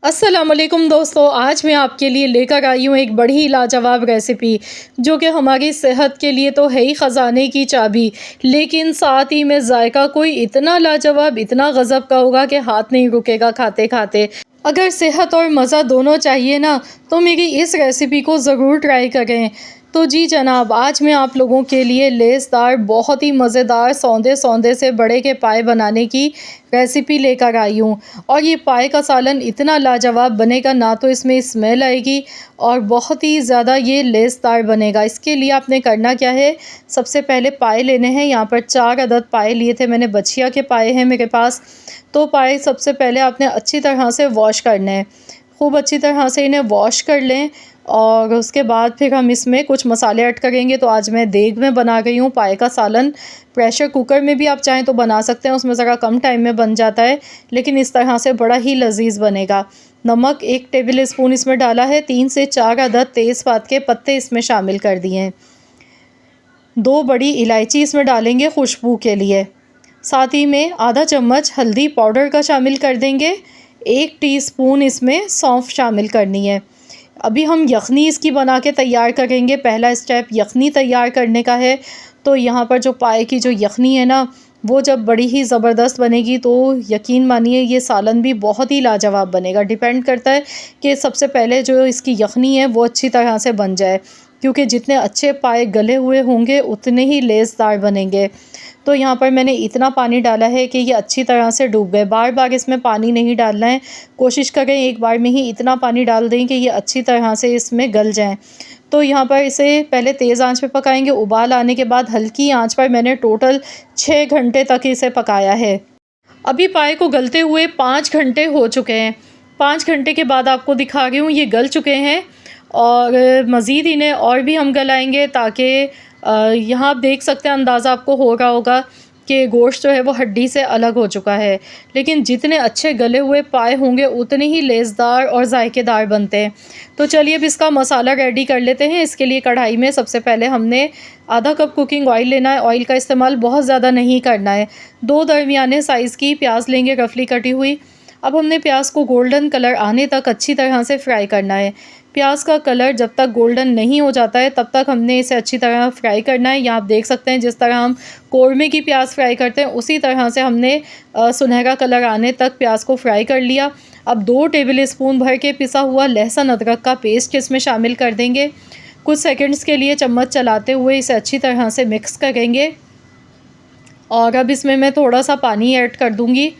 अस्सलाम वालेकुम दोस्तों, आज मैं आपके लिए लेकर आई हूँ एक बड़ी ही लाजवाब रेसिपी जो कि हमारी सेहत के लिए तो है ही ख़जाने की चाबी, लेकिन साथ ही में जायका कोई इतना लाजवाब, इतना गज़ब का होगा कि हाथ नहीं रुकेगा खाते खाते। अगर सेहत और मज़ा दोनों चाहिए ना, तो मेरी इस रेसिपी को ज़रूर ट्राई करें। तो जी जनाब, आज मैं आप लोगों के लिए लेसदार, बहुत ही मज़ेदार सौंदे सौंदे से बड़े के पाए बनाने की रेसिपी लेकर आई हूँ। और ये पाए का सालन इतना लाजवाब बनेगा, ना तो इसमें स्मेल आएगी और बहुत ही ज़्यादा ये लेसदार बनेगा। इसके लिए आपने करना क्या है, सबसे पहले पाए लेने हैं। यहाँ पर 4 अदद पाए लिए थे मैंने, बछिया के पाए हैं मेरे पास। तो पाए सबसे पहले आपने अच्छी तरह से वॉश करने हैं, खूब अच्छी तरह से इन्हें वॉश कर लें। और उसके बाद फिर हम इसमें कुछ मसाले ऐड करेंगे। तो आज मैं देग में बना रही हूँ पाए का सालन। प्रेशर कुकर में भी आप चाहें तो बना सकते हैं, उसमें ज़रा कम टाइम में बन जाता है, लेकिन इस तरह से बड़ा ही लजीज बनेगा। नमक 1 टेबल स्पून इसमें डाला है। 3 से 4 अदद तेज़पात के पत्ते इसमें शामिल कर दिए हैं। 2 बड़ी इलायची इसमें डालेंगे खुशबू के लिए। साथ ही में आधा चम्मच हल्दी पाउडर का शामिल कर देंगे। 1 टीस्पून इसमें सौंफ शामिल करनी है। अभी हम यखनी इसकी बना के तैयार करेंगे। पहला स्टेप यखनी तैयार करने का है। तो यहाँ पर जो पाए की जो यखनी है ना, वो जब बड़ी ही ज़बरदस्त बनेगी तो यकीन मानिए ये सालन भी बहुत ही लाजवाब बनेगा। डिपेंड करता है कि सबसे पहले जो इसकी यखनी है वो अच्छी तरह से बन जाए, क्योंकि जितने अच्छे पाए गले हुए होंगे उतने ही लेसदार बनेंगे। तो यहाँ पर मैंने इतना पानी डाला है कि ये अच्छी तरह से डूब गए। बार बार इसमें पानी नहीं डालना है, कोशिश करें एक बार में ही इतना पानी डाल दें कि ये अच्छी तरह से इसमें गल जाएं। तो यहाँ पर इसे पहले तेज़ आंच पे पकाएंगे। उबाल आने के बाद हल्की आंच पर मैंने टोटल 6 घंटे तक इसे पकाया है। अभी पाए को गलते हुए 5 घंटे हो चुके हैं। 5 घंटे के बाद आपको दिखा रही हूँ ये गल चुके हैं। और मज़ीद इन्हें और भी हम गलाएंगे, ताकि यहाँ आप देख सकते हैं, अंदाज़ा आपको हो रहा होगा कि गोश्त जो है वो हड्डी से अलग हो चुका है। लेकिन जितने अच्छे गले हुए पाए होंगे उतने ही लेज़दार और जायकेदार बनते हैं। तो चलिए अब इसका मसाला रेडी कर लेते हैं। इसके लिए कढ़ाई में सबसे पहले हमने आधा कप कुकिंग ऑयल लेना है। ऑयल का इस्तेमाल बहुत ज़्यादा नहीं करना है। 2 दरमियाने साइज़ की प्याज लेंगे, रफली कटी हुई। अब हमने प्याज को गोल्डन कलर आने तक अच्छी तरह से फ्राई करना है। प्याज का कलर जब तक गोल्डन नहीं हो जाता है तब तक हमने इसे अच्छी तरह फ्राई करना है। यहाँ आप देख सकते हैं जिस तरह हम कौरमे की प्याज फ्राई करते हैं उसी तरह से हमने सुनहरा कलर आने तक प्याज को फ्राई कर लिया। अब 2 टेबल स्पून भर के पिसा हुआ लहसुन अदरक का पेस्ट इसमें शामिल कर देंगे। कुछ सेकंड्स के लिए चम्मच चलाते हुए इसे अच्छी तरह से मिक्स करेंगे। और अब इसमें मैं थोड़ा सा पानी ऐड कर दूँगी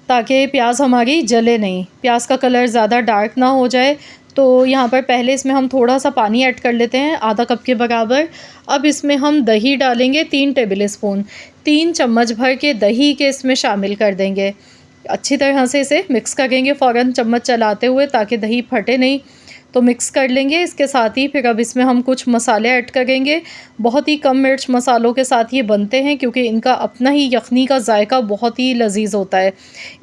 ताकि प्याज हमारी जले नहीं, प्याज का कलर ज़्यादा डार्क ना हो जाए। तो यहाँ पर पहले इसमें हम थोड़ा सा पानी ऐड कर लेते हैं, आधा कप के बराबर। अब इसमें हम दही डालेंगे 3 टेबल स्पून। 3 चम्मच भर के दही के इसमें शामिल कर देंगे। अच्छी तरह से इसे मिक्स करेंगे फ़ौरन चम्मच चलाते हुए, ताकि दही फटे नहीं। तो मिक्स कर लेंगे। इसके साथ ही फिर अब इसमें हम कुछ मसाले ऐड करेंगे। बहुत ही कम मिर्च मसालों के साथ ये बनते हैं, क्योंकि इनका अपना ही यखनी का जायका बहुत ही लजीज होता है।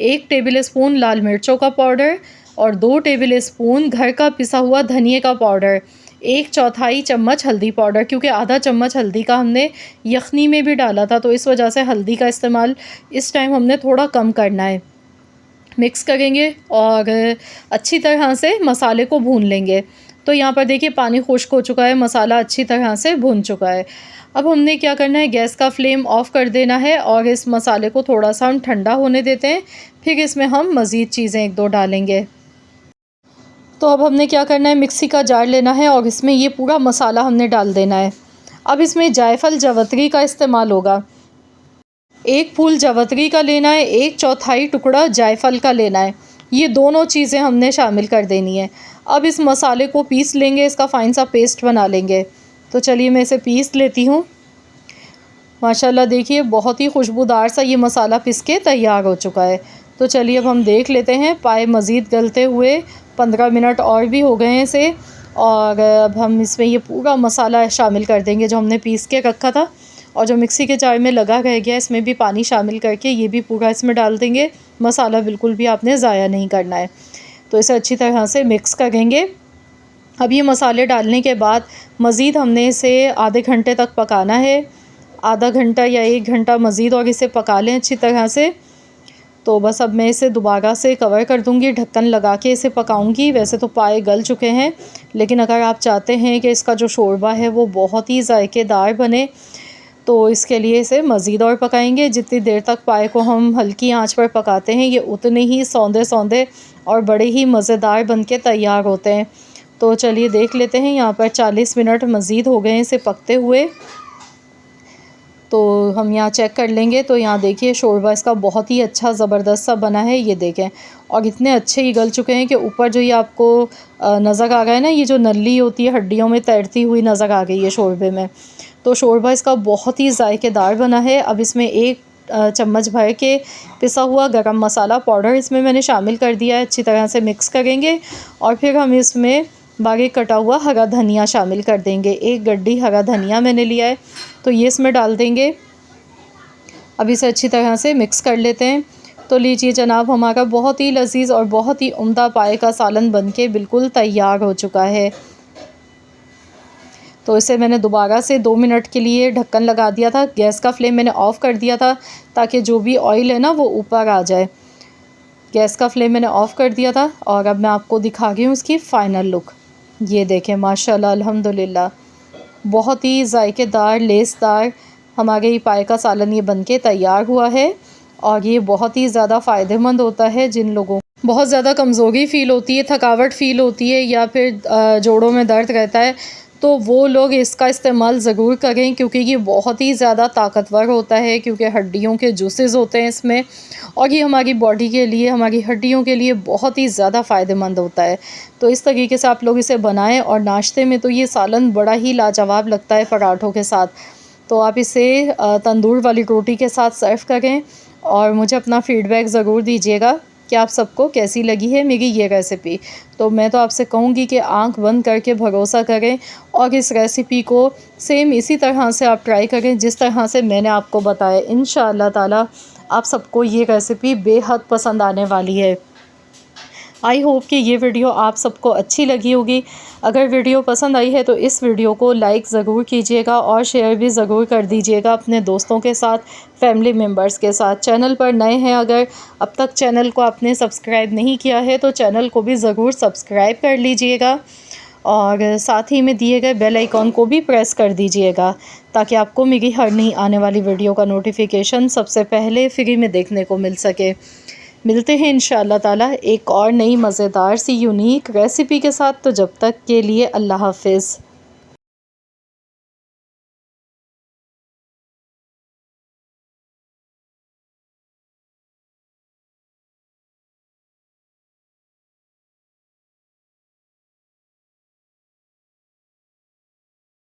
1 टेबल स्पून लाल मिर्चों का पाउडर और 2 टेबल स्पून घर का पिसा हुआ धनिए का पाउडर। 1/4 चम्मच हल्दी पाउडर, क्योंकि आधा चम्मच हल्दी का हमने यखनी में भी डाला था, तो इस वजह से हल्दी का इस्तेमाल इस टाइम हमने थोड़ा कम करना है। मिक्स करेंगे और अच्छी तरह से मसाले को भून लेंगे। तो यहाँ पर देखिए पानी खुश्क हो चुका है, मसाला अच्छी तरह से भून चुका है। अब हमने क्या करना है, गैस का फ्लेम ऑफ़ कर देना है और इस मसाले को थोड़ा सा हम ठंडा होने देते हैं। फिर इसमें हम मज़ीद चीज़ें 1-2 डालेंगे। तो अब हमने क्या करना है, मिक्सी का जार लेना है और इसमें ये पूरा मसाला हमने डाल देना है। अब इसमें जायफल जवतरी का इस्तेमाल होगा। 1 फूल जवतरी का लेना है, 1/4 टुकड़ा जायफल का लेना है। ये दोनों चीज़ें हमने शामिल कर देनी है। अब इस मसाले को पीस लेंगे, इसका फ़ाइन सा पेस्ट बना लेंगे। तो चलिए मैं इसे पीस लेती हूँ। माशाल्लाह देखिए बहुत ही खुशबूदार सा ये मसाला पिस के तैयार हो चुका है। तो चलिए अब हम देख लेते हैं। पाए मज़ीद गलते हुए 15 मिनट और भी हो गए हैं इसे। और अब हम इसमें ये पूरा मसाला शामिल कर देंगे जो हमने पीस के रखा था, और जो मिक्सी के जार में लगा रह गया इसमें भी पानी शामिल करके ये भी पूरा इसमें डाल देंगे। मसाला बिल्कुल भी आपने ज़ाया नहीं करना है। तो इसे अच्छी तरह से मिक्स करेंगे। अब ये मसाले डालने के बाद मज़ीद हमने इसे आधे घंटे तक पकाना है। आधा घंटा या 1 घंटा मज़ीद और इसे पका लें अच्छी तरह से। तो बस अब मैं इसे दोबारा से कवर कर दूँगी, ढक्कन लगा के इसे पकाऊँगी। वैसे तो पाए गल चुके हैं, लेकिन अगर आप चाहते हैं कि इसका जो शोरबा है वो बहुत ही ज़ायकेदार बने, तो इसके लिए इसे मज़ीद और पकाएंगे। जितनी देर तक पाए को हम हल्की आंच पर पकाते हैं, ये उतने ही सौंदे-सौंदे और बड़े ही मज़ेदार बन के तैयार होते हैं। तो चलिए देख लेते हैं, यहाँ पर 40 मिनट मज़ीद हो गए हैं इसे पकते हुए। तो हम यहाँ चेक कर लेंगे, तो यहाँ देखिए शोरबा इसका बहुत ही अच्छा ज़बरदस्त सा बना है, ये देखें। और इतने अच्छे ही गल चुके हैं कि ऊपर जो ये आपको नज़र आ रहा है ना, ये जो नली होती है हड्डियों में तैरती हुई नज़र आ गई है शोरबे में। तो शोरबा इसका बहुत ही ज़ायकेदार बना है। अब इसमें 1 चम्मच भर के पिसा हुआ गरम मसाला पाउडर इसमें मैंने शामिल कर दिया है। अच्छी तरह से मिक्स करेंगे और फिर हम इसमें बारीक कटा हुआ हरा धनिया शामिल कर देंगे। 1 गड्डी हरा धनिया मैंने लिया है, तो ये इसमें डाल देंगे। अब इसे अच्छी तरह से मिक्स कर लेते हैं। तो लीजिए जनाब, हमारा बहुत ही लज़ीज़ और बहुत ही उम्दा पाए का सालन बनके बिल्कुल तैयार हो चुका है। तो इसे मैंने दोबारा से 2 मिनट के लिए ढक्कन लगा दिया था। गैस का फ्लेम मैंने ऑफ़ कर दिया था ताकि जो भी ऑयल है ना वो ऊपर आ जाए। गैस का फ्लेम मैंने ऑफ़ कर दिया था और अब मैं आपको दिखा रही हूँ इसकी फ़ाइनल लुक। ये देखें, माशाल्लाह अल्हम्दुलिल्लाह, बहुत ही ज़ायकेदार लेसदार हमारे ये पाए का सालन ये बनके तैयार हुआ है। और ये बहुत ही ज़्यादा फ़ायदेमंद होता है जिन लोगों बहुत ज़्यादा कमज़ोरी फ़ील होती है, थकावट फ़ील होती है या फिर जोड़ों में दर्द रहता है, तो वो लोग इसका इस्तेमाल ज़रूर करें, क्योंकि ये बहुत ही ज़्यादा ताकतवर होता है, क्योंकि हड्डियों के जूसेस होते हैं इसमें और ये हमारी बॉडी के लिए, हमारी हड्डियों के लिए बहुत ही ज़्यादा फ़ायदेमंद होता है। तो इस तरीके से आप लोग इसे बनाएं और नाश्ते में तो ये सालन बड़ा ही लाजवाब लगता है पराठों के साथ। तो आप इसे तंदूर वाली रोटी के साथ सर्व करें और मुझे अपना फ़ीडबैक ज़रूर दीजिएगा कि आप सबको कैसी लगी है मेरी ये रेसिपी। तो मैं तो आपसे कहूँगी कि आंख बंद करके भरोसा करें और इस रेसिपी को सेम इसी तरह से आप ट्राई करें जिस तरह से मैंने आपको बताया। इंशाअल्लाह ताला आप सबको ये रेसिपी बेहद पसंद आने वाली है। आई होप कि ये वीडियो आप सबको अच्छी लगी होगी। अगर वीडियो पसंद आई है तो इस वीडियो को लाइक ज़रूर कीजिएगा और शेयर भी ज़रूर कर दीजिएगा अपने दोस्तों के साथ, फैमिली मेम्बर्स के साथ। चैनल पर नए हैं, अगर अब तक चैनल को आपने सब्सक्राइब नहीं किया है तो चैनल को भी ज़रूर सब्सक्राइब कर लीजिएगा और साथ ही में दिए गए बेल आइकॉन को भी प्रेस कर दीजिएगा ताकि आपको मेरी हर नई आने वाली वीडियो का नोटिफिकेशन सबसे पहले फ्री में देखने को मिल सके। मिलते हैं इंशाअल्लाह ताला एक और नई मज़ेदार सी यूनिक रेसिपी के साथ। तो जब तक के लिए अल्लाह हाफ़िज़।